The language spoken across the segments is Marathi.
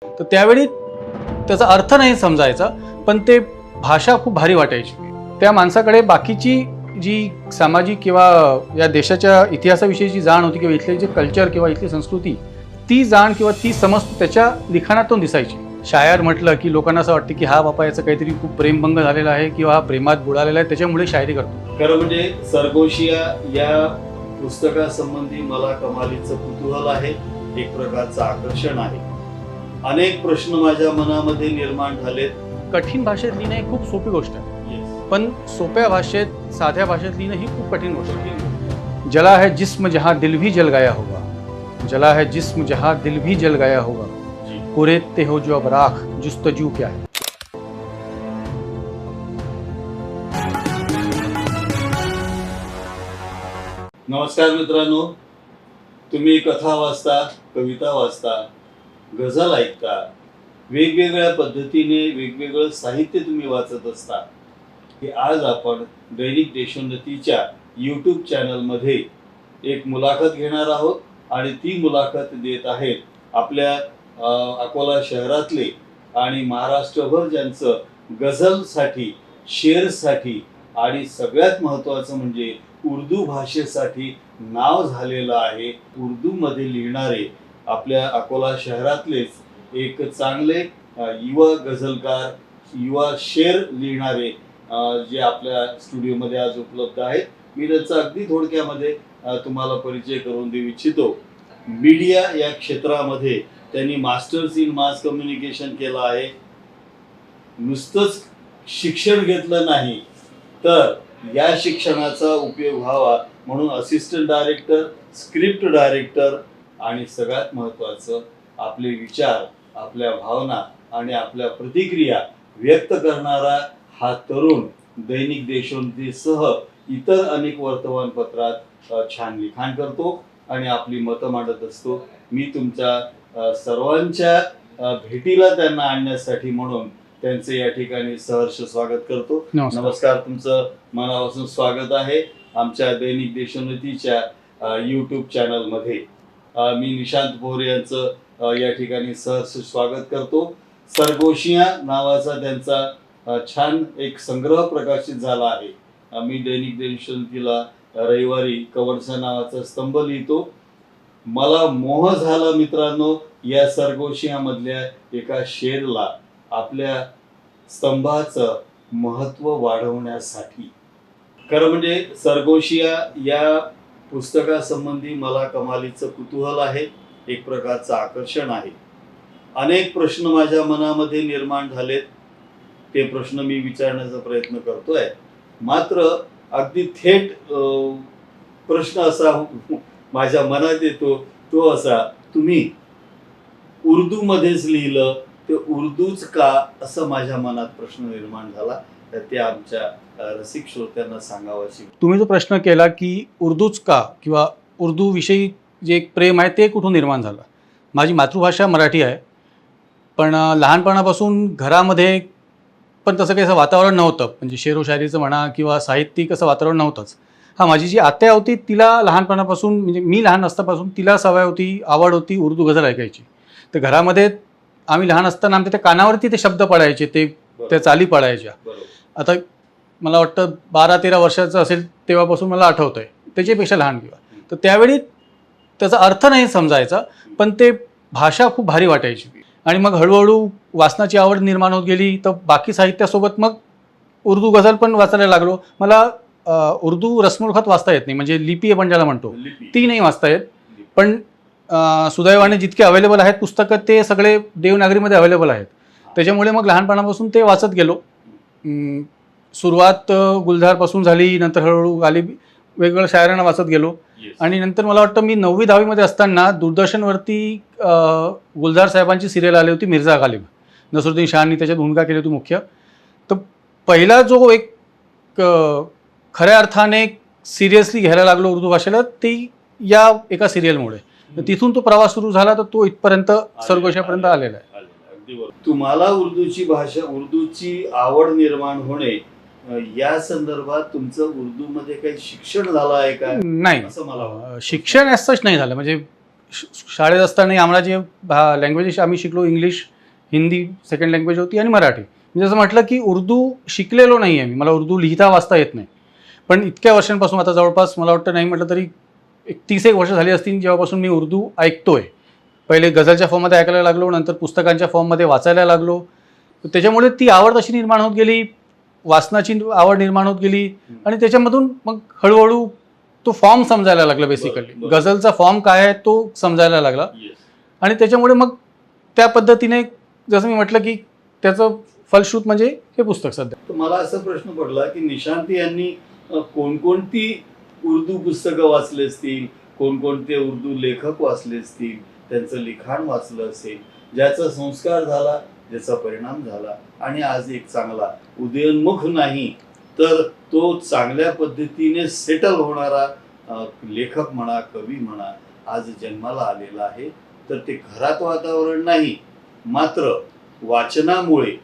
तर त्यावेळी त्याचा अर्थ नाही समजायचा, पण ते भाषा खूप भारी वाटायची. त्या माणसाकडे बाकीची जी सामाजिक किंवा या देशाच्या इतिहासाविषयीची जाण होती किंवा इथले जे कल्चर किंवा इथली संस्कृती, ती जाण किंवा ती समज त्याच्या लिखाणातून दिसायची. शायर म्हटलं की लोकांना असं वाटतं की हा बापा याचं काहीतरी खूप प्रेमभंग झालेला आहे किंवा हा प्रेमात बुडालेला आहे, त्याच्यामुळे शायरी करतो. खरं म्हणजे सरगोशिया या पुस्तकासंबंधी मला कमालीचं कुतूहल आहे, एक प्रकारचं आकर्षण आहे. अनेक प्रश्न माझ्या मनामध्ये निर्माण झालेत. कठीण भाषेत लिहिणं ही खूप सोपी गोष्ट आहे, पण सोप्या भाषेत साध्या भाषेत लिहिणं ही खूप कठीण गोष्ट आहे. जला है जिस्म जहां दिल भी जल गया होगा, जला है जिस्म जहां दिल भी जल गया होगा, कुरेदते हो जो अब राख जुस्तजू क्या है. नमस्कार मित्रांनो, तुम्ही कथा वाचता, कविता वाचता, गझल ऐकता, वेगवेगळ्या पद्धतीने वेगवेगळं साहित्य तुम्ही वाचत असता. की आज आपण दैनिक देशोन्नतीच्या यूट्यूब चॅनलमध्ये एक मुलाखत घेणार आहोत आणि ती मुलाखत देत आहेत आपल्या अकोला शहरातले आणि महाराष्ट्रभर ज्यांचं गझलसाठी, शेरसाठी आणि सगळ्यात महत्त्वाचं म्हणजे उर्दू भाषेसाठी नाव झालेलं आहे, उर्दूमध्ये लिहिणारे आपल्या अकोला शहरातलेच एक चांगले युवा गझलकार, युवा शेर लिहिणारे जे आपल्या स्टुडिओमध्ये आज उपलब्ध आहेत. मी त्यांचा अगदी थोडक्यामध्ये तुम्हाला परिचय करून देऊ इच्छितो. मीडिया या क्षेत्रामध्ये त्यांनी मास्टर्स इन मास कम्युनिकेशन केलं आहे. नुसतंच शिक्षण घेतलं नाही, तर या शिक्षणाचा उपयोग व्हावा म्हणून असिस्टंट डायरेक्टर, स्क्रिप्ट डायरेक्टर आणि सगळ्यात महत्त्वाचं आपले विचार, आपल्या भावना आणि आपल्या प्रतिक्रिया व्यक्त करणारा हा तरुण दैनिक देशोन्नतीसह इतर अनेक वर्तमानपत्रात छान लिखाण करतो आणि आपली मतं मांडत असतो. मी तुमच्या सर्वांच्या भेटीला त्यांना आणण्यासाठी म्हणून त्यांचे या ठिकाणी सहर्ष स्वागत करतो. नमस्कार, तुमचं मनापासून स्वागत आहे आमच्या दैनिक देशोन्नतीच्या यूट्यूब चॅनलमध्ये. मी निशांत भोरे यांचं या ठिकाणी सहर्ष स्वागत करतो. सरगोशिया नावाचा त्यांचा छान एक संग्रह प्रकाशित झाला आहे. मी दैनिक देशोन्नतीला रविवारी कवडसा नावाचा स्तंभ लिहितो. मला मोह झाला मित्रांनो या सरगोशिया मधल्या एका शेरला आपल्या स्तंभाचं महत्त्व वाढवण्यासाठी. खरं म्हणजे सरगोशिया या पुस्तकासंबंधी मला कमालीचं कुतूहल आहे, एक प्रकारचं आकर्षण आहे. अनेक प्रश्न माझ्या मनामध्ये निर्माण झालेत, ते प्रश्न मी विचारण्याचा प्रयत्न करतोय. मात्र अगदी थेट प्रश्न असा माझ्या मनात येतो तो असा, तुम्ही उर्दूमध्येच लिहिलं, ते उर्दूच का, असं माझ्या मनात प्रश्न निर्माण झाला. तर ते आमच्या रसिक श्रोत्यांना सांगावाशी. तुम्ही जो प्रश्न केला की उर्दूच का किंवा उर्दू विषयी जे एक प्रेम आहे ते कुठून निर्माण झालं. माझी मातृभाषा मराठी आहे, पण लहानपणापासून घरामध्ये पण तसं काही असं वातावरण नव्हतं, म्हणजे शेरो शायरीचं म्हणा किंवा साहित्यिक असं वातावरण नव्हतंच. हां, माझी जी आत्या होती तिला लहानपणापासून, म्हणजे मी लहान असतापासून तिला सवय होती, आवड होती उर्दू गझल ऐकायची. तर घरामध्ये आम्ही लहान असताना आमच्या त्या कानावरती ते शब्द पडायचे, ते त्या चाली पडायच्या. आता मला वाटतं 12-13 वर्षाचं असेल तेव्हापासून मला आठवतं आहे, त्याच्यापेक्षा लहान किंवा. तर त्यावेळी त्याचा अर्थ नाही समजायचा, पण ते भाषा खूप भारी वाटायची. आणि मग हळूहळू वाचनाची आवड निर्माण होत गेली, तर बाकी साहित्यासोबत मग उर्दू गझल पण वाचायला लागलो. मला उर्दू रस्मोलखत वाचता येत नाही, म्हणजे लिपी आपण ज्याला म्हणतो ती नाही वाचता येत, पण सुदैवाने जितके अवेलेबल आहेत पुस्तकं ते सगळे देवनागरीमध्ये अवेलेबल आहेत. त्याच्यामुळे मग लहानपणापासून ते वाचत गेलो. सुरुवात गुलजारपासून झाली, नंतर हळूहळू गालिब वेगवेगळ्या शायरांना वाचत गेलो. आणि नंतर मला वाटतं मी 9वी-10वीमध्ये असताना दूरदर्शनवरती गुलजार साहेबांची सिरियल आली होती मिर्झा गालिब. नसरुद्दीन शहांनी त्याच्यात भूमिका केली होती मुख्य. तर पहिला जो एक खऱ्या अर्थाने सिरियसली घ्यायला लागलो उर्दू भाषेला, ती या एका सिरियलमुळे. तिथून तो प्रवास सुरू झाला, तर तो इथपर्यंत सरगोशियापर्यंत आलेला आहे. तुम्हाला उर्दूची भाषा, उर्दूची आवड निर्माण होणे या संदर्भात तुमचं उर्दूमध्ये काही शिक्षण झालं आहे का? नाही, असं मला शिक्षण असंच नाही झालं. म्हणजे शाळेत असताना आम्हाला जे लँग्वेजेस आम्ही शिकलो, इंग्लिश, हिंदी सेकंड लँग्वेज होती आणि मराठी. मी जसं म्हटलं की उर्दू शिकलेलो नाही आहे मी, मला उर्दू लिहिता वाचता येत नाही. पण इतक्या वर्षांपासून, आता जवळपास मला वाटतं नाही म्हटलं तरी 30 एक वर्ष झाली असतील जेव्हापासून मी उर्दू ऐकतोय. पहिले गझलच्या फॉर्ममध्ये ऐकायला लागलो, नंतर पुस्तकांच्या फॉर्ममध्ये वाचायला लागलो. त्याच्यामुळे ती आवड तशी निर्माण होत गेली, वाचनाची आवड निर्माण होत गेली आणि त्याच्यामधून मग हळूहळू तो फॉर्म समजायला लागला. बेसिकली गझलचा फॉर्म काय आहे तो समजायला लागला आणि त्याच्यामुळे मग त्या पद्धतीने जसं मी म्हटलं की त्याचं फलश्रुत म्हणजे हे पुस्तक सध्या. तर मला असा प्रश्न पडला की निशांती यांनी कोणकोणती उर्दू पुस्तकं वाचली असतील, कोणकोणते उर्दू लेखक वाचले असतील, त्यांचं लिखाण वाचलं असेल, ज्याचा संस्कार झाला, ज्याचा परिणाम झाला आणि आज एक चांगला उदयोन्मुख नाही तर तो चांगल्या पद्धतीने सेटल होणारा लेखक म्हणा, कवी म्हणा, आज जन्माला आलेला आहे. तर ते घरात वातावरण नाही, मात्र वाचनामुळे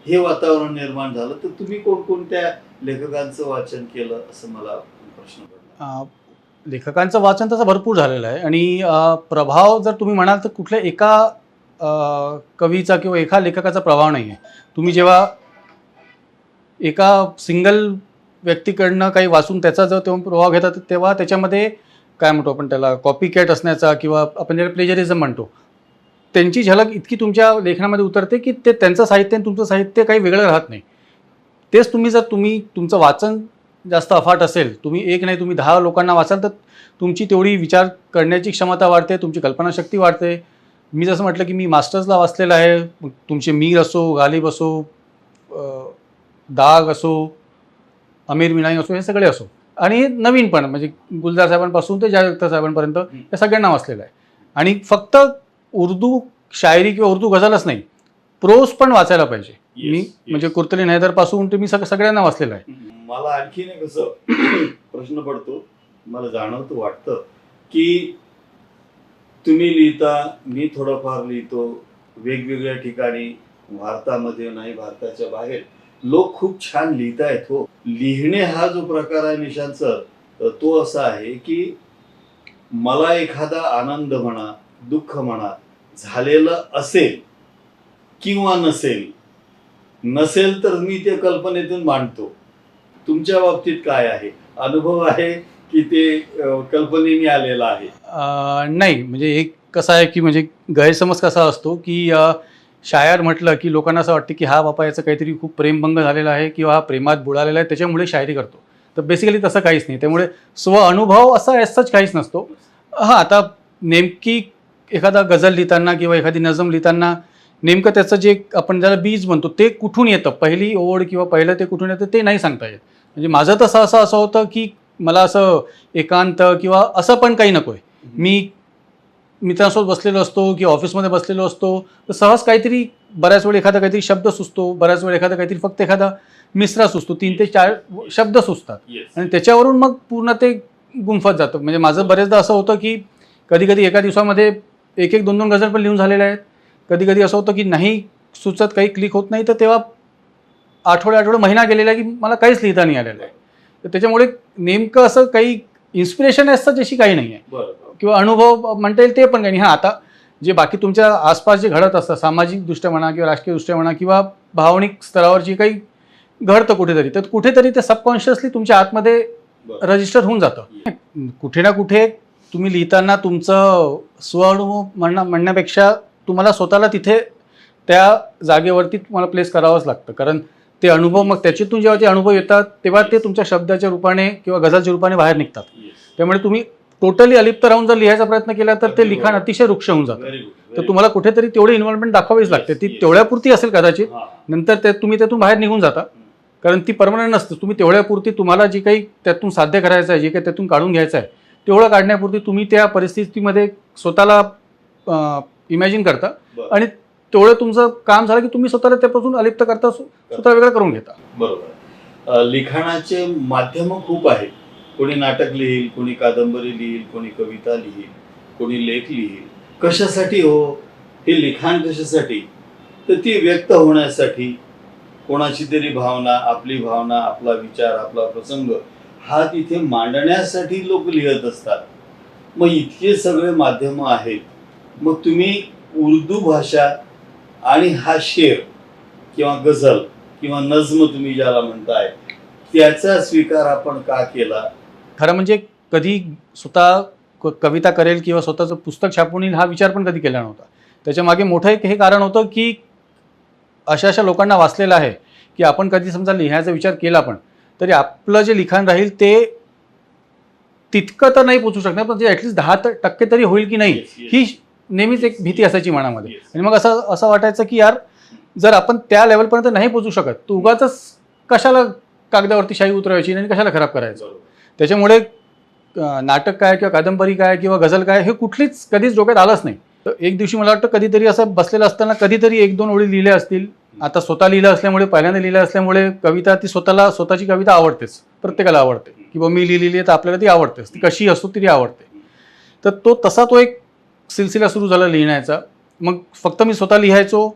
हे वातावरण निर्माण झालं. तर तुम्ही कोणकोणत्या लेखकांचं वाचन केलं असं मला प्रश्न पडला. लेखकांचं वाचन तसं भरपूर झालेलं आहे आणि प्रभाव जर तुम्ही म्हणाल तर कुठल्या एका कवीचा किंवा एका लेखकाचा प्रभाव नाही आहे. तुम्ही जेव्हा एका सिंगल व्यक्तीकडनं काही वाचून त्याचा जर तेव्हा प्रभाव घेतात तेव्हा त्याच्यामध्ये काय म्हणतो आपण त्याला, कॉपी कॅट असण्याचा किंवा आपण ज्याला प्लेजरिझम म्हणतो, त्यांची झलक इतकी तुमच्या लेखनामध्ये उतरते की ते त्यांचं साहित्य आणि तुमचं साहित्य काही वेगळं राहत नाही. तेच तुम्ही तुमचं वाचन जास्त अफाट असेल, तुम्ही एक नाही तुम्ही 10 लोकांना वाचाल तर तुमची तेवढी विचार करण्याची क्षमता वाढते, तुमची कल्पनाशक्ती वाढते. मी जसं म्हटलं की मी मास्टर्सला वाचलेलं आहे. तुमचे मीर असो, गालिब असो, दाग असो, अमीर मिनाई असो, हे सगळे असो आणि नवीन पण म्हणजे गुलजार साहेबांपासून ते जावेद अख्तर साहेबांपर्यंत हे सगळ्यांना वाचलेलं आहे. आणि फक्त उर्दू शायरी किंवा उर्दू गझलच नाही, प्रोज पण वाचायला पाहिजे. मी म्हणजे कुर्तलीन हैदरपासून तुम्ही सगळ्यांना वाचलेलं आहे. मला आणखीन एक असं प्रश्न पडतो, मला जाणवतं वाटतं की तुम्ही लिहिता, मी थोडंफार लिहितो, वेगवेगळ्या ठिकाणी भारतामध्ये नाही भारताच्या बाहेर लोक खूप छान लिहितायत. हो, लिहिणे हा जो प्रकार आहे निशांत सर, तो असा आहे की मला एखादा आनंद म्हणा, दुःख म्हणा झालेलं असेल किंवा नसेल तर मी ते कल्पनेतून मांडतो. तुमच्या बाबतीत काय आहे, अनुभव आहे की ते कल्पनेने आलेला आहे? नाही, म्हणजे एक कसं आहे की म्हणजे गैरसमज कसा असतो की शायर म्हटलं की लोकांना असं वाटतं की हा बापा याचं काहीतरी खूप प्रेमभंग झालेला आहे किंवा हा प्रेमात बुडालेला आहे त्याच्यामुळे शायरी करतो. तर बेसिकली तसं काहीच नाही. त्यामुळे अनुभव असा ॲज काहीच नसतो. हां, आता नेमकी एखादा गझल लिहिताना किंवा एखादी नजम लिहिताना नेमकं त्याचं जे आपण ज्याला बीज म्हणतो ते कुठून येतं, पहिली ओढ किंवा पहिलं ते कुठून येतं ते नाही सांगता येत. म्हणजे माझं तसं असं होतं की मला असं एकांत किंवा असं पण काही नको आहे. मी मित्रांसोबत बसलेलो असतो किंवा ऑफिसमध्ये बसलेलो असतो तर सहज काहीतरी बऱ्याच वेळ एखादा काहीतरी शब्द सुचतो, बऱ्याच वेळ एखादा काहीतरी फक्त एखादा मिसरा सुचतो, 3 ते 4 शब्द सुचतात आणि त्याच्यावरून मग पूर्ण ते गुंफत जातं. म्हणजे माझं बरेचदा असं होतं की कधी एका दिवसामध्ये 1-1, 2-2 गझल पण लिहून झालेल्या आहेत. कधी असं होतं की नाही सुचत, काही क्लिक होत नाही, तर तेव्हा आठवडे महिना गेलेला आहे की मला काहीच लिहिता नाही आलेलं आहे. तर त्याच्यामुळे नेमकं असं काही इन्स्पिरेशन असतं जशी काही नाही आहे किंवा अनुभव म्हणता येईल ते पण काही नाही. हां, आता जे बाकी तुमच्या आसपास जे घडत असतं, सामाजिकदृष्ट्या म्हणा किंवा राजकीयदृष्ट्या म्हणा किंवा भावनिक स्तरावर जे काही घडतं कुठेतरी, तर कुठेतरी ते सबकॉन्शियसली तुमच्या आतमध्ये रजिस्टर होऊन जातं. कुठे ना कुठे तुम्ही लिहिताना तुमचं स्वअनुभव म्हणण्यापेक्षा तुम्हाला स्वतःला तिथे त्या जागेवरती तुम्हाला प्लेस करावंच लागतं. कारण ते अनुभव मग त्याच्यातून जेव्हा ते अनुभव येतात तेव्हा ते तुमच्या शब्दाच्या रूपाने किंवा गझलच्या रूपाने बाहेर निघतात. त्यामुळे तुम्ही टोटली अलिप्त राहून जर लिहायचा प्रयत्न केला तर ते लिखाण अतिशय रुक्ष होऊन जातं. तर तुम्हाला कुठेतरी तेवढी इन्व्हॉल्वमेंट दाखवावीच लागते. ती तेवढ्यापुरती असेल कदाचित, नंतर ते तुम्ही त्यातून बाहेर निघून जाता. कारण ती परमनंट नसते. तुम्ही तेवढ्यापुरती तुम्हाला जे काही त्यातून साध्य करायचं आहे, जे काही त्यातून काढून घ्यायचं आहे तेवढं काढण्यापुरती तुम्ही त्या परिस्थितीमध्ये स्वतःला इमॅजिन करता आणि तेवढं तुमचं काम झालं की तुम्ही स्वतःला त्यापासून अलिप्त करता, स्वतः वेगळं करून घेता. बरोबर. लिखाणाचे माध्यम खूप आहेत. कोणी नाटक लिहील, कोणी कादंबरी लिहील, कोणी कविता लिहील, कोणी लेख लिहील. कशासाठी हो हे लिखाण? कशासाठी? तर ती व्यक्त होण्यासाठी, कोणाची तरी भावना, आपला विचार, आपला प्रसंग हा तिथे मांडण्यासाठी लोक लिहत असतात. मग इतके सगळे माध्यमं आहेत, मग तुम्ही उर्दू भाषा आणि हा शेर किंवा गझल किंवा नज्म तुम्ही ज्याला म्हणताय त्याचा स्वीकार आपण का केला? खरं म्हणजे कधी स्वतः कविता करेल किंवा स्वतःचं पुस्तक छापून येईल हा विचार पण कधी केला नव्हता. त्याच्या मागे मोठं एक हे कारण होतं की अशा लोकांना वाचलेलं आहे की आपण कधी समजा लिहायचा विचार केला पण तरी आपलं जे लिखाण राहील ते तितकं तर नाही पोचू शकणार, पण जे ॲटलिस्ट 10% तरी होईल की नाही ही नेहमीच एक भीती असायची मनामध्ये. आणि मग असं वाटायचं की यार जर आपण त्या लेवलपर्यंत नाही पोचू शकत तर उगाचच कशाला कागदावरती शाई उतरवायची आणि कशाला खराब करायचं. त्याच्यामुळे नाटक काय किंवा कादंबरी काय किंवा गझल काय हे कुठलीच कधीच डोक्यात आलंच नाही. तर एक दिवशी मला वाटतं कधीतरी असं बसलेलं असताना कधीतरी 1-2 ओळी लिहिल्या असतील. आता स्वतः लिहिलं असल्यामुळे, पहिल्यांदा लिहिलं असल्यामुळे कविता ती स्वतःची कविता आवडतेच, प्रत्येकाला आवडते की बाबा मी लिहिलेली आहे तर आपल्याला ती आवडतेच, ती कशी असो तरी आवडते. तर तो एक सिलसिला सुरू झाला लिहिण्याचा. मग फक्त मी स्वतः लिहायचो,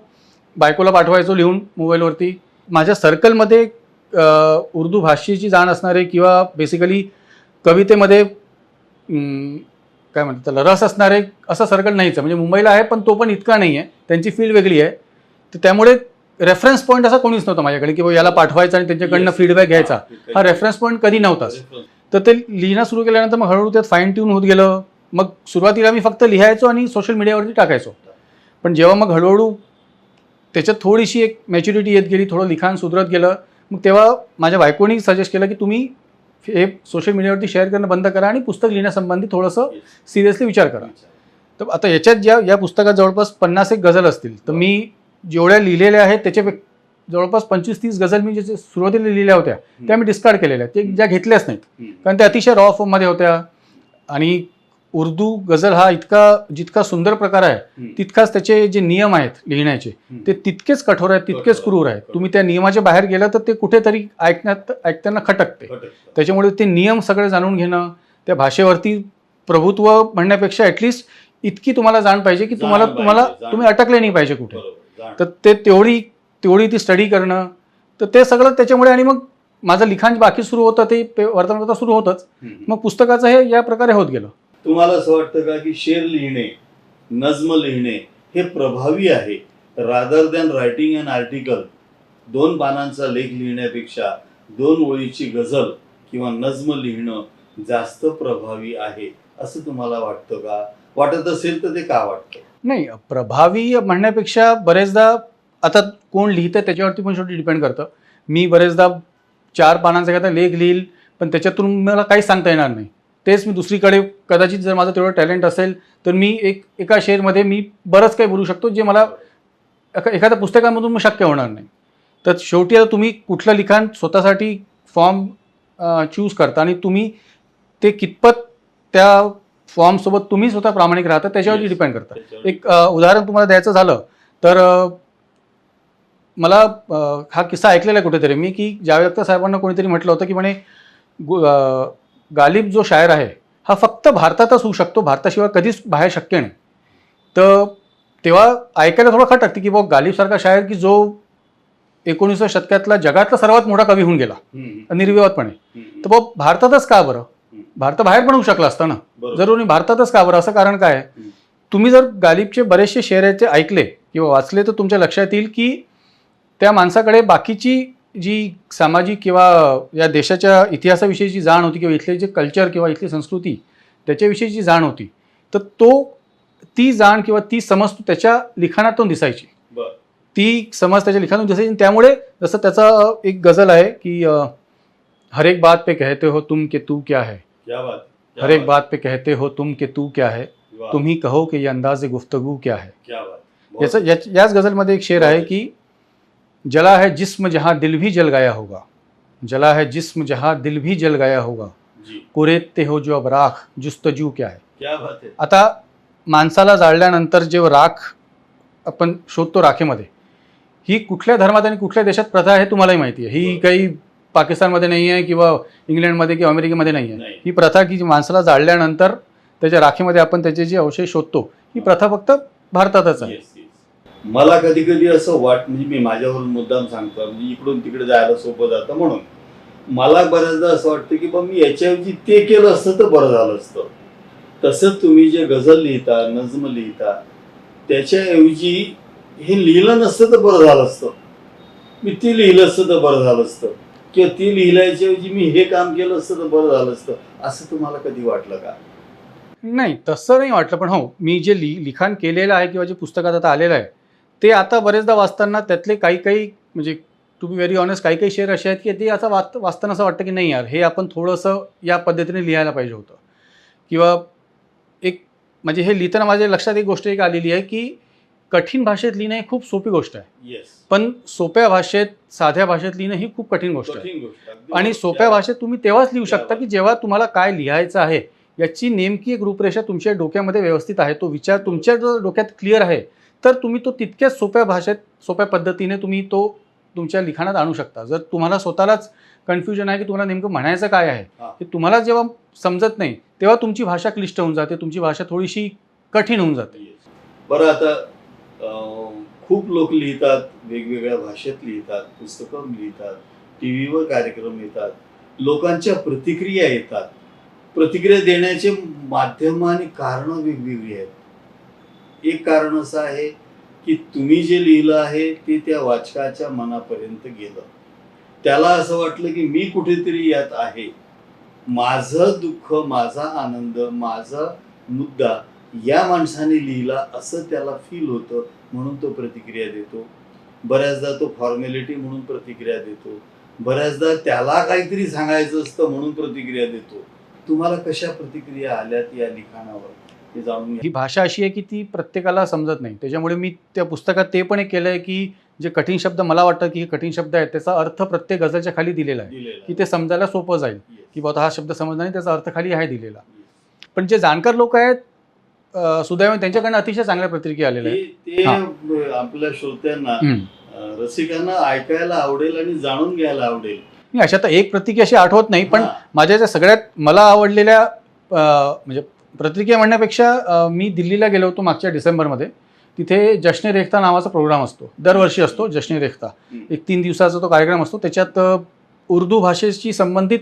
बायकोला पाठवायचो लिहून मोबाईलवरती. माझ्या सर्कलमध्ये उर्दू भाषेची जाण असणारे किंवा बेसिकली कवितेमध्ये काय म्हणतात त्याला रस असणारे असं सर्कल नाहीच आहे. म्हणजे मुंबईला आहे पण तो पण इतका नाही आहे, त्यांची फील्ड वेगळी आहे. तर त्यामुळे रेफरन्स पॉईंट असा कोणीच नव्हता माझ्याकडे की याला पाठवायचा आणि त्यांच्याकडनं फीडबॅक घ्यायचा. हा रेफरन्स पॉईंट कधी नव्हताच. तर ते लिहिणं सुरू केल्यानंतर मग हळूहळू त्यात फाईन ट्यून होत गेलं. मग सुरुवातीला मी फक्त लिहायचो आणि सोशल मीडियावरती टाकायचो. पण जेव्हा मग हळूहळू त्याच्यात थोडीशी एक मॅच्युरिटी येत गेली, थोडं लिखाण सुधरत गेलं, मग तेव्हा माझ्या बायकोनी सजेस्ट केलं की तुम्ही हे सोशल मीडियावरती शेअर करणं बंद करा आणि पुस्तक लिहिण्यासंबंधी थोडंसं सिरियसली विचार करा. तर आता याच्यात या पुस्तकात जवळपास 50 एक गझल असतील. तर मी जेवढ्या लिहिलेल्या आहेत त्याच्यापेक्षा जवळपास 25-30 गझल मी जे सुरुवातीला लिहिल्या होत्या त्या मी डिस्कार्ड केलेल्या आहेत, ते ज्या घेतल्याच नाहीत, कारण त्या अतिशय रॉ फॉर्ममध्ये होत्या. आणि उर्दू गझल हा जितका सुंदर प्रकार आहे तितकाच त्याचे जे नियम आहेत लिहिण्याचे ते तितकेच कठोर आहेत, तितकेच क्रूर आहेत. तुम्ही त्या नियमाच्या बाहेर गेलं तर ते कुठेतरी ऐकताना खटकते. त्याच्यामुळे ते नियम सगळे जाणून घेणं, त्या भाषेवरती प्रभुत्व म्हणण्यापेक्षा ॲटलिस्ट इतकी तुम्हाला जाण पाहिजे की तुम्ही अटकले नाही पाहिजे कुठे. तर ते तेवढी ती स्टडी करणं, तर ते सगळं त्याच्यामुळे. आणि मग माझं लिखाण बाकी सुरू होतं, ते वर्तमानपत्रात सुरू होतंच. मग पुस्तकाचं हे या प्रकारे होत गेलं. तुम्हाला असं वाटतं का की शेर लिहिणे, नज्म लिहिणे हे प्रभावी आहे, rather than writing an article? 2 पानांचा लेख लिहिण्यापेक्षा 2 ओळीची गझल किंवा नज्म लिहिणं जास्त प्रभावी आहे असं तुम्हाला वाटतं का? वाटत असेल तर ते का वाटतं? नाही, प्रभावी म्हणण्यापेक्षा बरेचदा आता कोण लिहितं त्याच्यावरती पण शेवटी डिपेंड करतं. मी बरेचदा 4 पानांचा एखादा लेख लिहिल पण त्याच्यातून मला काहीच सांगता येणार नाही. तेच मी दुसरीकडे कदाचित जर माझं तेवढं टॅलेंट असेल तर मी एका शेअरमध्ये मी बरंच काही बोलू शकतो जे मला एखाद्या पुस्तकामधून मग शक्य होणार नाही. तर शेवटी आता तुम्ही कुठलं लिखाण स्वतःसाठी फॉर्म चूज करता आणि तुम्ही ते कितपत त्या फॉर्मसोबत तुम्ही स्वतः प्रामाणिक राहता त्याच्यावरती डिपेंड करतं. एक उदाहरण तुम्हाला द्यायचं झालं तर मला हा किस्सा ऐकलेला आहे कुठेतरी मी की जावेद अख्तर साहेबांना कोणीतरी म्हटलं होतं की म्हणे गालिब जो शायर आहे हा फक्त भारतातच होऊ शकतो, भारताशिवाय कधीच बाहेर शक्य नाही. तर तेव्हा ऐकायला थोडं खटकते की बाबा गालिबसारखा शायर की जो 19व्या शतकातला जगातला सर्वात मोठा कवी होऊन गेला निर्विवादपणे, तर बाबा भारतातच का बरं? भारताबाहेर पण होऊ शकला असतं ना, जरूर भारतातच का बरं? असं कारण काय आहे? तुम्ही जर गालिबचे बरेचसे शेअर ऐकले किंवा वाचले तर तुमच्या लक्षात येईल की त्या माणसाकडे बाकीची जी सामाजिक किंवा या देशाच्या इतिहासाविषयीची जाण होती किंवा इथले जे कल्चर किंवा इथली संस्कृती त्याच्याविषयीची जाण होती. तर ती जाण किंवा ती समज त्याच्या लिखाणातून दिसायची, ती समज त्याच्या लिखाणातून दिसायची. त्यामुळे जसं त्याचा एक गझल आहे की हर एक बात पे कहते हो तुम के तू क्या है, हर एक बात पे कहते हो तुम के तू क्या है, तुम ही कहो कि ये अंदाज गुफ्तगू क्या है. याच गझलमध्ये एक शेर आहे की जला है जिस्म जहाँ दिल भी जल गया होगा, जला है जिस्म जहाँ दिल भी जल गया होगा, कुरेदते हो जो अब राख जुस्तजू क्या है. क्या बात है. आता माणसाला जाळल्यानंतर जेव्हा राख आपण शोधतो राखेमध्ये, ही कुठल्या धर्मात आणि कुठल्या देशात प्रथा आहे तुम्हालाही माहिती आहे. ही काही पाकिस्तानमध्ये नाही आहे किंवा इंग्लंडमध्ये किंवा अमेरिकेमध्ये नाही आहे. ही प्रथा की माणसाला जाळल्यानंतर त्याच्या राखेमध्ये आपण त्याचे जे अवशेष शोधतो ही प्रथा फक्त भारतातच आहे. मला कधी कधी असं म्हणजे मी माझ्यावरून मुद्दाम सांगतो, म्हणजे इकडून तिकडे जायला सोपं जातं म्हणून मला बऱ्याचदा असं वाटतं की बा मी याच्याऐवजी ते केलं असतं तर बरं झालं असतं. तसंच तुम्ही जे गझल लिहिता, नज्म लिहिता, त्याच्याऐवजी हे लिहिलं नसतं तर बरं झालं असतं, मी ती लिहिलं असतं तर बरं झालं असतं, किंवा ती लिहिल्याच्याऐवजी मी हे काम केलं असतं तर बरं झालं असतं, असं तुम्हाला कधी वाटलं का? नाही, तसं नाही वाटलं. पण हो, मी जे लिखाण केलेलं आहे किंवा जे पुस्तकात आता आलेलं आहे, ते आता बरेचदा वाचताना त्यातले काही म्हणजे टू बी व्हेरी ऑनेस्ट काही शेअर असे आहेत की ते असं वाचताना असं वाटतं की नाही यार, हे आपण थोडंसं या पद्धतीने लिहायला पाहिजे होतं. किंवा एक म्हणजे हे लिहिताना माझ्या लक्षात एक गोष्ट एक आलेली आहे की कठीण भाषेत लिहिणं ही खूप सोपी गोष्ट आहे. येस, पण सोप्या भाषेत, साध्या भाषेत लिहिणं ही खूप कठीण गोष्ट आहे. कठीण गोष्ट अगदी आणि बरोबर. सोप्या भाषेत तुम्ही तेव्हाच लिहू शकता त्या- की जेव्हा तुम्हाला काय लिहायचं आहे याची नेमकी एक रूपरेषा तुमच्या डोक्यामध्ये व्यवस्थित आहे, तो विचार तुमच्या जर डोक्यात क्लिअर आहे, तर तुम्ही तो तितक्याच सोप्या भाषेत, सोप्या पद्धतीने तुम्ही तो तुमच्या लिखाणात आणू शकता. जर तुम्हाला स्वतःलाच कन्फ्युजन आहे की तुम्हाला नेमकं म्हणायचं काय आहे, हा. हे तुम्हाला जेव्हा समजत नाही तेव्हा तुमची भाषा क्लिष्ट होऊन जाते, तुमची भाषा थोडीशी कठीण होऊन जाते. Yes. बरं, आता खूप लोक लिहितात, वेगवेगळ्या भाषेत लिहितात, पुस्तकं लिहितात, टी व्हीवर कार्यक्रम येतात, लोकांच्या प्रतिक्रिया येतात. प्रतिक्रिया देण्याचे माध्यम आणि कारणं वेगवेगळी आहेत. एक कारण असं आहे की तुम्ही जे लिहिलं आहे ते त्या वाचकाच्या मनापर्यंत गेलं, त्याला असं वाटलं की मी कुठेतरी यात आहे, माझं दुःख, माझा आनंद, माझा मुद्दा या माणसाने लिहिला असं त्याला फील होतं, म्हणून तो प्रतिक्रिया देतो. बऱ्याचदा तो फॉर्मॅलिटी म्हणून प्रतिक्रिया देतो, बऱ्याचदा त्याला काहीतरी सांगायचं असतं म्हणून प्रतिक्रिया देतो. तुम्हाला कशा प्रतिक्रिया आल्यात या लिखाणावर ते जाणून घ्या. ही भाषा अशी आहे की ती प्रत्येकाला समजत नाही. त्याच्यामुळे मी त्या पुस्तकात ते पण एक केलं आहे की जे कठीण शब्द मला वाटतं की हे कठीण शब्द आहेत त्याचा अर्थ प्रत्येक गझलच्या खाली दिलेला आहे दिलेलं की आहे. ते समजायला सोपं जाईल Yes. की बाबा हा शब्द समजला नाही, त्याचा अर्थ खाली आहे दिलेला. Yes. पण जे जाणकार लोक आहेत सुदैवाने त्यांच्याकडनं अतिशय चांगल्या प्रतिक्रिया आलेल्या आहेत. ते हा. आपल्या श्रोत्यांना, हम्म. रसिकांना ऐकायला आवडेल आणि जाणून घ्यायला आवडेल. नाही, अशा तर एक प्रतिक्रिया अशी आठवत नाही, पण हा. माझ्या ज्या सगळ्यात मला आवडलेल्या म्हणजे प्रतिक्रिया म्हणण्यापेक्षा मी दिल्लीला गेलो होतो मागच्या डिसेंबरमध्ये. तिथे जश्न रेख्ता नावाचा प्रोग्राम असतो, दरवर्षी असतो जश्न रेख्ता. हम्म. एक 3 दिवसाचा तो कार्यक्रम असतो. त्याच्यात उर्दू भाषेशी संबंधित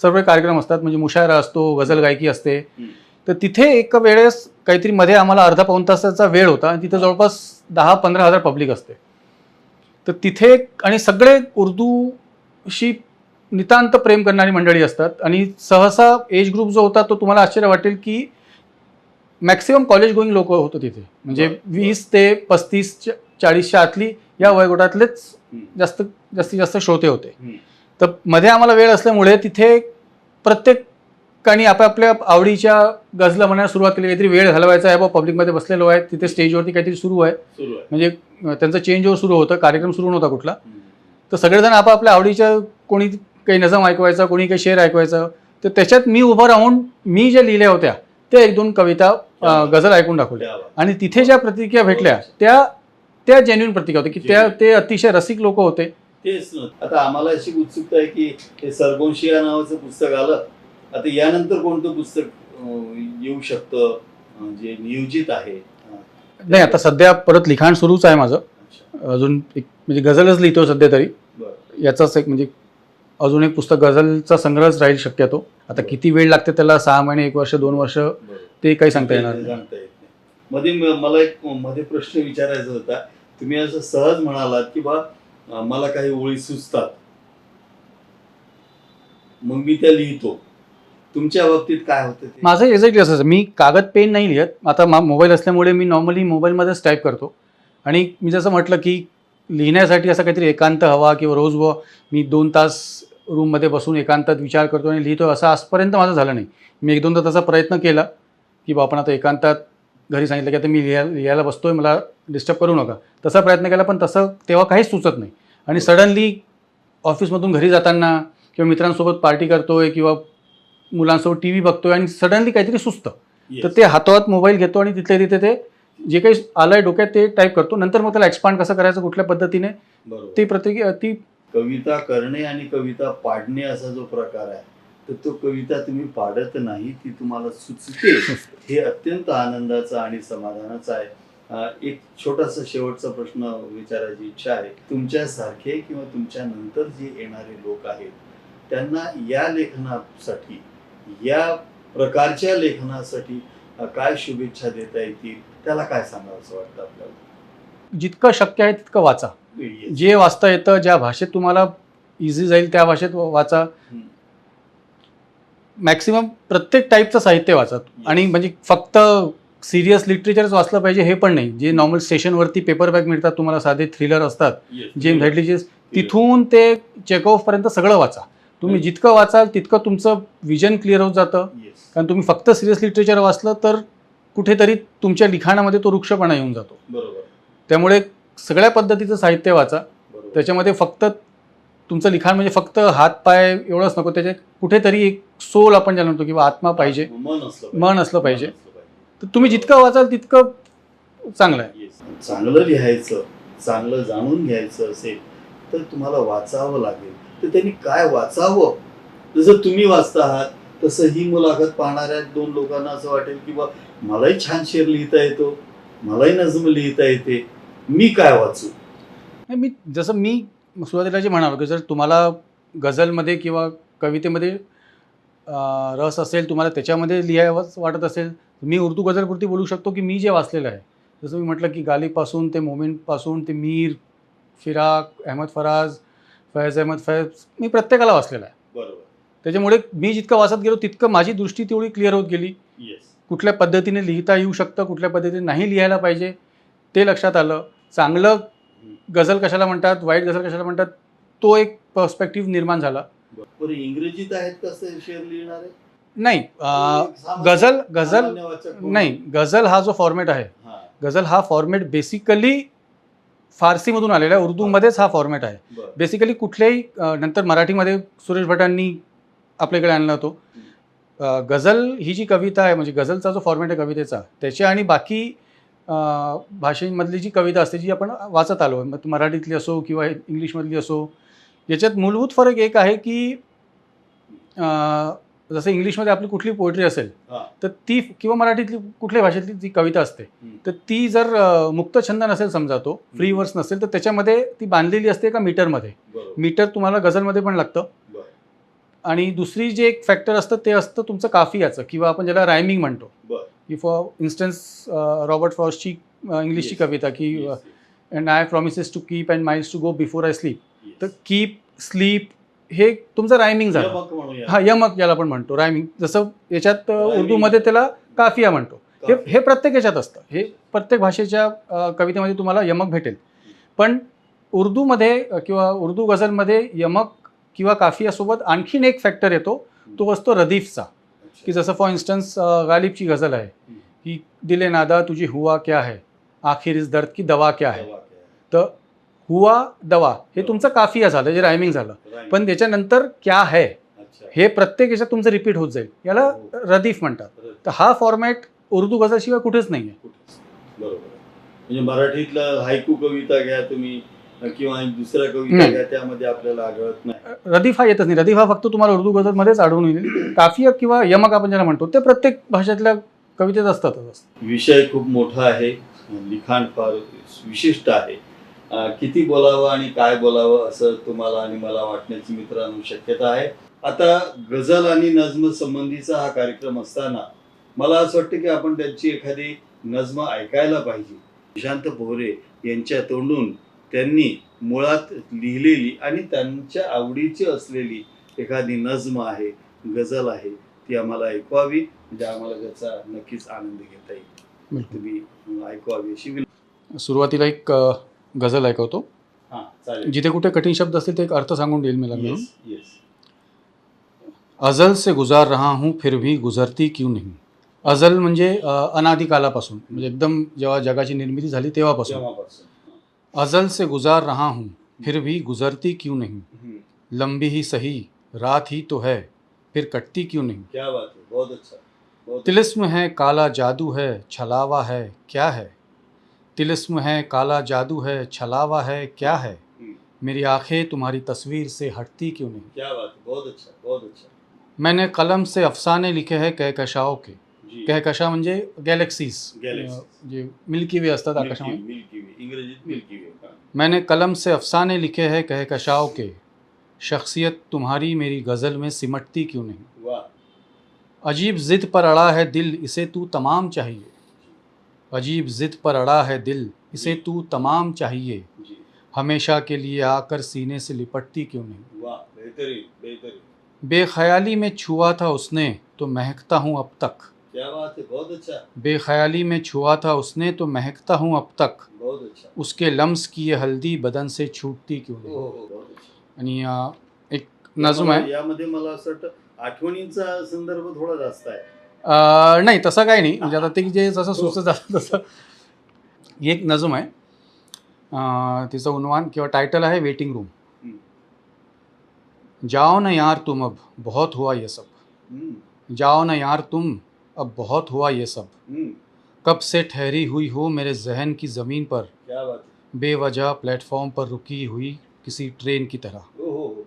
सर्व कार्यक्रम असतात, म्हणजे मुशायरा असतो, गझल गायकी असते. हम्म. तर तिथे एक वेळेस काहीतरी मध्ये आम्हाला अर्धा पाऊण तासाचा वेळ होता आणि तिथे जवळपास 10-15 हजार पब्लिक असते. तर तिथे आणि सगळे उर्दूशी नितांत प्रेम करणारी मंडळी असतात आणि सहसा एज ग्रुप जो होता तो तुम्हाला आश्चर्य वाटेल की मॅक्सिमम कॉलेज गोईंग लोक होतं तिथे. म्हणजे बरं. 20 ते 35-40च्या आतली या वयोगटातलेच हम्म. जास्तीत जास्त श्रोते होते. हम्म. तर मध्ये आम्हाला वेळ असल्यामुळे तिथे प्रत्येकाने आपापल्या आवडीच्या गझला म्हणायला सुरुवात केली. काहीतरी वेळ घालवायचा आहे, बाबा पब्लिकमध्ये बसलेलो आहे, तिथे स्टेजवरती काहीतरी सुरू आहे, सुरू आहे. म्हणजे त्यांचं चेंज ओव्हर सुरू होतं, कार्यक्रम सुरू नव्हता कुठला. हम्म. तर सगळेजण आपापल्या आवडीच्या, कोणी काही नजम ऐकवायचा, कोणी काही शेर ऐकवायचं. तर त्याच्यात मी उभं राहून मी ज्या लिहिल्या होत्या त्या 1-2 कविता गझल ऐकून दाखवल्या. द्यावा. आणि तिथे ज्या प्रतिक्रिया भेटल्या त्या जेन्युइन प्रतिक्रिया होत्या की ते अतिशय रसिक लोक होते. तेच ना. आता आम्हाला अशी उत्सुकता आहे की हे सरगोंशिया नावाचं पुस्तक आलं, आता यानंतर कोणतं पुस्तक येऊ शकतं जे नियोजित आहे? नाही, आता सध्या परत लिखाण सुरूच आहे माझं. अच्छा. अजून एक म्हणजे गझलच लिहितो सध्या तरी. बरं. याचाच एक म्हणजे अजून एक पुस्तक गझलचा संग्रहच राहील शक्यतो. आता किती वेळ लागते त्याला, 6 महिने, 1 वर्ष, 2 वर्ष, बरं. ते काही सांगता येणार नाही. सांगता येत नाही. मला एक प्रश्न विचारायचा होता. तुम्ही असं सहज म्हणालात की मला काही ओळी सुचतात, मग मी त्या लिहितो. तुमच्या बाबतीत काय होतं ते? माझं एक्झॅक्टली असंच. मी कागद पेन नाही लिहत. आता मोबाईल असल्यामुळे मी नॉर्मली मोबाईलमध्येच टाईप करतो. आणि मी जसं म्हटलं की लिहिण्यासाठी असं काहीतरी एकांत हवा किंवा रोज मी 2 तास रूममध्ये बसून एकांतात विचार करतो आणि लिहितो, असं आजपर्यंत माझं झालं नाही. मी 1-2दा त्याचा प्रयत्न केला की आपण आता एकांतात घरी सांगितलं की आता मी लिहायला बसतोय, मला डिस्टर्ब करू नका, तसा प्रयत्न केला, पण तसं तेव्हा काहीच सुचत नाही. आणि सडनली ऑफिसमधून घरी जाताना किंवा मित्रांसोबत पार्टी करतोय किंवा मुलांसोबत टी व्ही बघतोय आणि सडनली काहीतरी सुचतं. Yes. तर ते हातात मोबाईल घेतो आणि तिथल्या तिथे ते जे काही आलंय डोक्यात ते टाईप करतो. नंतर मग त्याला एक्सपांड कसं करायचं, कुठल्या पद्धतीने, बरोबर. ती कविता करणे आणि कविता पाडणे असा जो प्रकार आहे, तर तो कविता तुम्ही पाडत नाही, ती तुम्हाला सुचते. हे अत्यंत आनंदाचं आणि समाधानाचं आहे. एक छोटासा शेवटचा प्रश्न विचारायची इच्छा आहे. तुमच्यासारखे किंवा तुमच्या नंतर जे येणारे लोक आहेत त्यांना या लेखनासाठी, या प्रकारच्या लेखनासाठी काय शुभेच्छा देता येतील, त्याला काय सांगावं असं वाटतं आपल्याला? जितकं शक्य आहे तितकं वाचा. Yes. जे वाचता येतं, ज्या भाषेत तुम्हाला इझी जाईल त्या भाषेत वाचा. हम्म. मॅक्सिमम प्रत्येक टाईपचं साहित्य वाचा. आणि म्हणजे फक्त सिरियस लिटरेचरच वाचलं पाहिजे हे पण नाही. जे नॉर्मल स्टेशनवरती पेपरबॅक मिळतात तुम्हाला, साधे थ्रिलर असतात, Yes. जेम्स हेडलीचे, तिथून ते चेकऑफपर्यंत सगळं वाचा. तुम्ही जितकं वाचाल तितकं तुमचं विजन क्लिअर होत जातं. Yes. कारण तुम्ही फक्त सिरियस लिटरेचर वाचलं तर कुठेतरी तुमच्या लिखाणामध्ये तो वृक्षपणा येऊन जातो. बरोबर. त्यामुळे सगळ्या पद्धतीचं साहित्य वाचा. बरोबर. त्याच्यामध्ये फक्त तुमचं लिखाण म्हणजे फक्त हात पाय एवढंच नको, त्याच्यात कुठेतरी एक सोल आपण ज्याला म्हणतो किंवा आत्मा पाहिजे, मन असलं पाहिजे. तर तुम्ही जितकं वाचाल तितकं चांगलं आहे. Yes. चांगलं लिहायचं, चांगलं जाणून घ्यायचं असेल तर तुम्हाला वाचावं लागेल. तर त्यांनी काय वाचावं? जसं तुम्ही वाचता आहात तसं ही मुलाखत पाहणाऱ्या 2 लोकांना असं वाटेल की बा मलाही छान शेर लिहिता येतो, मलाही नजम लिहिता येते, मी काय वाचू? मी सुरुवातीला जे म्हणालो की जर तुम्हाला गझलमध्ये किंवा कवितेमध्ये रस असेल, तुम्हाला त्याच्यामध्ये लिहावंच वाटत असेल, मी उर्दू गझलपुरती बोलू शकतो की मी जे वाचलेलं आहे. जसं मी म्हटलं की गालिबपासून ते मोमिनपासून ते मीर, फिराक, अहमद फराज, फैज अहमद फैज, मी प्रत्येकाला वाचलेलं आहे. बरोबर. त्याच्यामुळे मी जितकं वाचत गेलो तितकं माझी दृष्टी तेवढी क्लिअर होत गेली. येस. कुठल्या पद्धतीने लिहिता येऊ शकतं, कुठल्या पद्धतीने नाही लिहायला पाहिजे ते लक्षात आलं. चांगलं गझल कशाला म्हणतात, वाईट गझल कशाला म्हणतात, तो एक पर्स्पेक्टिव्ह निर्माण झाला. बरं, इंग्रजीत आहेत कसं शेर लिहिणारे? नाही, गझल हा जो फॉर्मॅट आहे, गझल हा फॉर्मॅट बेसिकली फारसीमधून आलेला आहे. उर्दूमध्येच हा फॉर्मॅट आहे. बेसिकली कुठल्याही नंतर मराठीमध्ये सुरेश भटांनी आपल्याकडे आणला होतो. गझल ही जी कविता आहे, म्हणजे गझलचा जो फॉर्मॅट आहे कवितेचा, त्याची आणि बाकी भाषेमधली जी कविता असते जी आपण वाचत आलो, मग मराठीतली असो किंवा इंग्लिशमधली असो, याच्यात मूलभूत फरक एक आहे की जसं इंग्लिशमध्ये आपली कुठली पोएट्री असेल तर ती, किंवा मराठीतली कुठल्याही भाषेतली जी कविता असते तर ती जर मुक्तछंद नसेल, समजा तो फ्री वर्स नसेल, तर त्याच्यामध्ये ती बांधलेली असते एका मीटरमध्ये. मीटर तुम्हाला गझलमध्ये पण लागतं. आणि दुसरी जे एक फॅक्टर असतं ते असतं तुमचं काफियाचं, किंवा आपण ज्याला रायमिंग म्हणतो. की फॉर इन्स्टन्स रॉबर्ट फ्रॉस्टची इंग्लिशची कविता की and I promises to keep and miles to go before I sleep. तर कीप, स्लीप हे तुमचं रायमिंग झालं. हा, यमक ज्याला आपण म्हणतो रायमिंग. जसं याच्यात उर्दूमध्ये त्याला काफिया म्हणतो. हे प्रत्येक याच्यात असतं. हे प्रत्येक भाषेच्या कवितेमध्ये तुम्हाला यमक भेटेल. पण उर्दूमध्ये किंवा उर्दू गझलमध्ये यमक किंवा काफियासोबत आणखीन एक फॅक्टर येतो, तो असतो रदीफचा. की जसं फॉर इन्स्टन्स गालिबची गझल आहे की दिले नादा तुझे हुआ क्या है, आखिर इस दर्द की दवा क्या है. तर हुआ, दवा हे तुमचं काफिया झालं, जे रायमिंग झालं. पण त्याच्यानंतर क्या है हे प्रत्येक याच्यात तुमचं रिपीट होत जाईल. याला रदीफ म्हणतात. तर हा फॉर्मॅट उर्दू गझलशिवाय कुठेच नाही आहे. बरोबर. म्हणजे मराठीतलं हायकू कविता घ्या तुम्ही किंवा दुसऱ्या कविता घ्या, त्यामध्ये आपल्याला आढळत नाही. रदीफ हा येतच नाही. रदीफ हा फक्त तुम्हाला उर्दू गझलमध्येच आढळून येईल. काफिया किंवा यमक आपण ज्याला म्हणतो ते प्रत्येक भाषेतल्या कवितेत असतातच. विषय खूप मोठा आहे, लिखाण फार विशिष्ट आहे. किती बोलावं आणि काय बोलावं असं तुम्हाला आणि मला वाटण्याची मित्रांनो शक्यता आहे. आता गझल आणि नज्म संबंधीचा हा कार्यक्रम असताना मला असं वाटतं की आपण त्यांची एखादी नज्म ऐकायला पाहिजे. निशांत पोहरे यांच्या तोंडून त्यांनी मुळात लिहिलेली आणि त्यांच्या आवडीची असलेली एखादी नज्म आहे, गझल आहे, ती आम्हाला ऐकवावी. म्हणजे आम्हाला त्याचा नक्कीच आनंद घेता येईल. तुम्ही ऐकवावी अशी विनंती. सुरुवातीला एक गझल ऐकवतो. हां, चालेल. जिथे कुठे कठीण शब्द असतील ते एक अर्थ सांगून देईल मला. येस. अजल से गुजार रहा हूँ फिर भी गुजरती क्यों नहीं. अजल म्हणजे अनादिकालापासून, म्हणजे एकदम जेव्हा जगाची निर्मिती झाली तेव्हापासून. अजल से गुजार रहा हूँ फिर भी गुजरती क्यों नहीं, लंबी ही सही रात ही तो है फिर कटती क्यों नहीं. क्या बात है, बहुत अच्छा. तिलिस्म है काला जादू है छलावा है क्या है, तिलिस्म है काला जादू है छलावा है क्या है, मेरी आंखें तुम्हारी तस्वीर से हटती क्यों नहीं. क्या बात है, बहुत अच्छा, बहुत अच्छा. मैंने कलम से अफसाने लिखे हैं कहकशाओं के. कहकशा म्हणजे गॅलेक्सीज, जे मिल्की वे असतात आकाशामध्ये. मिल्की वे, इंग्रजीत मिल्की वे. मैंने कलम से अफसाने लिखे हैं कहकशाओं के, शख्सियत तुम्हारी मेरी गज़ल में सिमटती क्यों नहीं. वाह. अजीब ज़िद पर अड़ा है दिल, इसे तू तमाम चाहिए। अजीब ज़िद पर अड़ा है दिल, इसे तू तमाम चाहिए। जी, हमेशा के लिए आकर सीने से लिपटती क्यों नहीं। वाह, बेहतरीन बेहतरीन, बेख्याली में छुआ था उसने तो महकता हूँ अब तक। क्या बात है, बहुत अच्छा, बेख्याली में छुआ था उसने तो महकता हूँ अब तक। बहुत अच्छा, उसके लम्स की ये हल्दी बदन से छूटती क्यों नहीं। बहुत अच्छा. आणि एक नजम आहे. यामध्ये मला असं वाटतं आठवणींचा संदर्भ थोडा जास्त आहे. नाही तसं काही नाही, म्हणजे आता ते जे जसं सुचत जातं तसं. ही एक नजम आहे. तिचं उन्वान किंवा टायटल आहे वेटिंग रूम. हम्म, जाओ ना यार तुम अब बहुत हुआ ये सब. हम्म, जाओ ना यार तुम अब बहुत हुआ ये सब. हम्म, कब से ठहरी हुई हो मेरे जहन की ज़मीन पर, क्या बात है, बेवजह प्लेटफॉर्म पर रुकी हुई किसी ट्रेन की तरह. हो,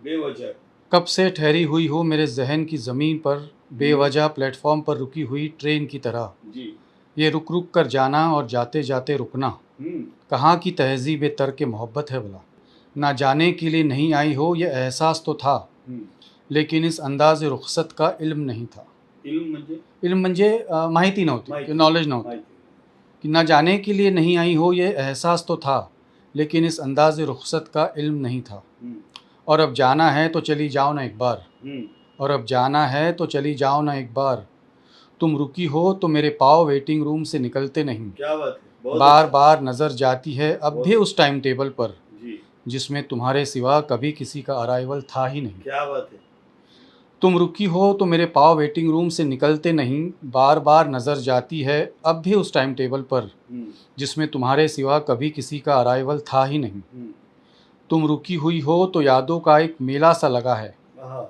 बेवजह, कब से ठहरी हुई हो मेरे जहन की ज़मीन पर, बेवजह प्लेटफॉर्म पर रुकी हुई ट्रेन की तरह. जी, ये रुक रुक कर जाना और जाते जाते रुकना, हम्म, कहाँ की तहज़ीब तर्क मोहब्बत है भला. ना जाने के लिए नहीं आई हो ये एहसास तो था, हम्म. लेकिन इस अंदाज रुखसत का इल्म नहीं था. इल्म म्हणजे म्हणजे माहिती नव्हती, माहिती. नॉलेज नव्हतं. माहिती. कि ना जाने के लिए नहीं आई हो ये एहसास तो था, लेकिन इस अंदाज रुखसत का इल्म नहीं था. हम्म, और अब जाना है तो चली जाओ ना एक बार, हम्म, और अब जाना है तो चली जाओ ना एक बार. तुम रुकी हो तो मेरे पाँव वेटिंग रूम से निकलते नहीं. क्या बात है, बहुत बार अच्छा. बार नज़र जाती है अब भी उस टाइम टेबल पर, जी, जिसमें तुम्हारे सिवा कभी किसी का अराइवल था ही नहीं. क्या बात है, तुम रुकी हो तो मेरे पाँव वेटिंग रूम से निकलते नहीं, बार बार नज़र जाती है अब भी उस टाइम टेबल पर, हम्म, जिसमें तुम्हारे सिवा कभी किसी का अराइवल था ही नहीं. हम्म, तुम रुकी हुई हो तो यादों का एक मेला सा लगा है. आहा,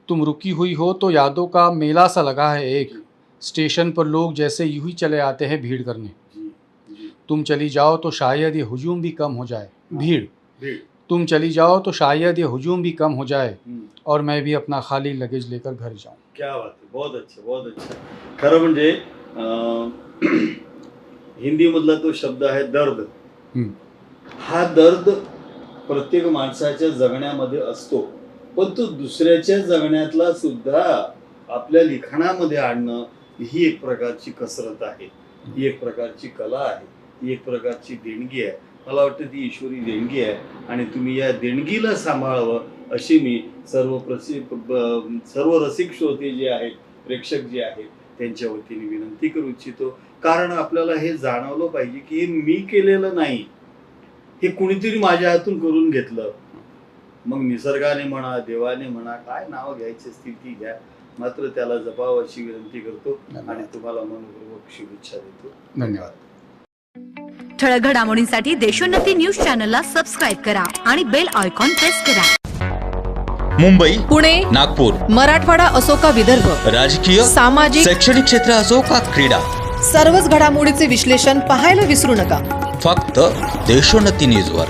तुम रुकी हुई हो तो यादों का मेला सा लगा है एक. जी, स्टेशन पर लोग जैसे यूं ही चले आते हैं भीड़ करने. जी, जी, तुम चली जाओ तो शायद ये हुजूम भी कम हो जाए. भीड़. भीड़, तुम चली जाओ तो शायद ये हुजूम भी कम हो जाए, हम्म. और मैं भी अपना खाली लगेज लेकर घर जाऊं. क्या बात आहे, बहुत अच्छा, बहुत अच्छा. खरं म्हणजे हिंदीमधला तो शब्द आहे दर्द. हम्म. हा दर्द प्रत्येक माणसाच्या जगण्यामध्ये असतो, पण तो दुसऱ्याच्या जगण्यातला सुद्धा आपल्या लिखाणामध्ये आणणं ही एक प्रकारची कसरत आहे, ही एक प्रकारची कला आहे, ही एक प्रकारची देणगी आहे. मला वाटतं ती ईश्वरी देणगी आहे आणि तुम्ही या देणगीला सांभाळावं अशी मी सर्व रसिक श्रोते जे आहेत, प्रेक्षक जे आहेत त्यांच्या वतीने विनंती करू इच्छितो. कारण आपल्याला हे जाणवलं पाहिजे की हे मी केलेलं नाही, हे कुणीतरी माझ्या हातून करून घेतलं. मग निसर्गाने म्हणा, देवाने म्हणा, काय नाव घ्यायची स्थिती घ्या, मात्र त्याला जपावं अशी विनंती करतो आणि तुम्हाला मनपूर्वक शुभेच्छा देतो. धन्यवाद. ठळक घडामोडींसाठी देशोन्नती न्यूज चॅनलला सबस्क्राईब करा आणि बेल आयकॉन प्रेस करा. मुंबई, पुणे, नागपूर, मराठवाडा असो का विदर्भ, राजकीय, सामाजिक, शैक्षणिक क्षेत्र असो का क्रीडा, सर्वच घडामोडीचे विश्लेषण पाहायला विसरू नका. फक्त देशोन्नती न्यूजवर.